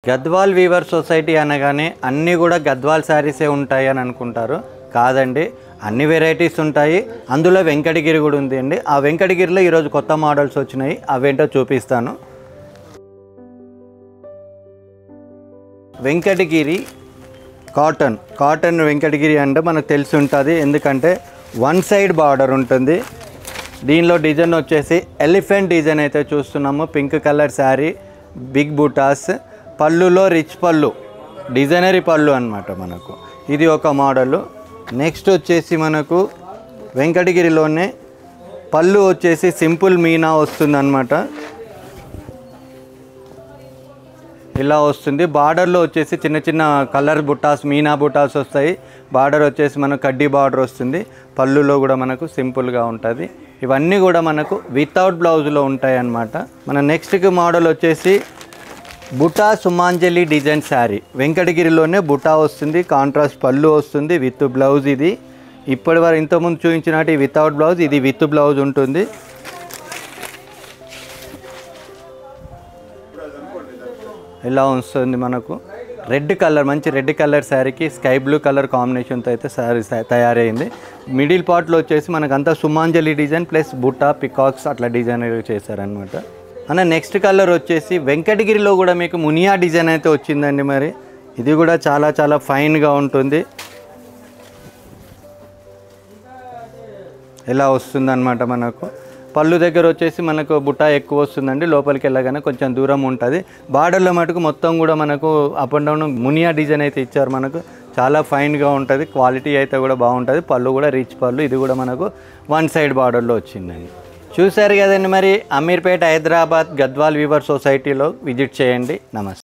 Gadwal Weaver society అనగానే అన్నీ కూడా గద్వాల్ శారీసే ఉంటాయి అని అనుకుంటారు. కాదండి, అన్ని వెరైటీస్ ఉంటాయి. అందులో వెంకటగిరి కూడా ఉంది అండి. ఆ వెంకటగిరిలో ఈరోజు కొత్త మోడల్స్ వచ్చినాయి, అవేంటో చూపిస్తాను. వెంకటగిరి కాటన్ వెంకటగిరి అంటే మనకు తెలిసి ఉంటుంది, ఎందుకంటే వన్ సైడ్ బార్డర్ ఉంటుంది. దీనిలో డిజైన్ వచ్చేసి ఎలిఫెంట్ డిజైన్ అయితే చూస్తున్నాము. పింక్ కలర్ శారీ, బిగ్ బూటాస్, పళ్ళులో రిచ్ పళ్ళు, డిజైనరీ పళ్ళు అన్నమాట మనకు. ఇది ఒక మోడలు. నెక్స్ట్ వచ్చేసి మనకు వెంకటగిరిలోనే పళ్ళు వచ్చేసి సింపుల్ మీనా వస్తుందన్నమాట. ఇలా వస్తుంది. బార్డర్లో వచ్చేసి చిన్న చిన్న కలర్ బుట్టాస్, మీనా బుట్టాస్ వస్తాయి. బార్డర్ వచ్చేసి మనకు కడ్డీ బార్డర్ వస్తుంది. పళ్ళులో కూడా మనకు సింపుల్గా ఉంటుంది. ఇవన్నీ కూడా మనకు వితౌట్ బ్లౌజ్లో ఉంటాయి అన్నమాట. మన నెక్స్ట్ మోడల్ వచ్చేసి బుటా సుమాంజలి డిజైన్ శారీ. వెంకటగిరిలోనే బుటా వస్తుంది, కాంట్రాస్ట్ పళ్ళు వస్తుంది, విత్ బ్లౌజ్. ఇది ఇప్పటి వరకు ఇంతకుముందు చూపించినట్టు వితౌట్ బ్లౌజ్, ఇది విత్ బ్లౌజ్ ఉంటుంది. ఇలా వస్తుంది మనకు. రెడ్ కలర్, మంచి రెడ్ కలర్ శారీకి స్కై బ్లూ కలర్ కాంబినేషన్తో అయితే శారీ తయారైంది. మిడిల్ పార్ట్లో వచ్చేసి మనకంతా సుమాంజలి డిజైన్ ప్లస్ బుట్టా, పికాక్స్ అట్లా డిజైన్ చేశారనమాట. అన్న నెక్స్ట్ కలర్ వచ్చేసి వెంకటగిరిలో కూడా మీకు మునియా డిజైన్ అయితే వచ్చిందండి. మరి ఇది కూడా చాలా చాలా ఫైన్గా ఉంటుంది. ఇలా వస్తుందన్నమాట మనకు. పళ్ళు దగ్గర వచ్చేసి మనకు బుట్టా ఎక్కువ వస్తుందండి. లోపలికి వెళ్ళగానే కొంచెం దూరం ఉంటుంది. బార్డర్లో మటుకు మొత్తం కూడా మనకు up and down Muniya design అయితే ఇచ్చారు. మనకు చాలా ఫైన్గా ఉంటుంది. క్వాలిటీ అయితే కూడా బాగుంటుంది. పళ్ళు కూడా రిచ్ పళ్ళు. ఇది కూడా మనకు వన్ సైడ్ బార్డర్లో వచ్చిందండి. చూశారు కదండి. మరి అమీర్పేట, హైదరాబాద్ గద్వాల్ వీవర్ సొసైటీలో విజిట్ చేయండి. నమస్తే.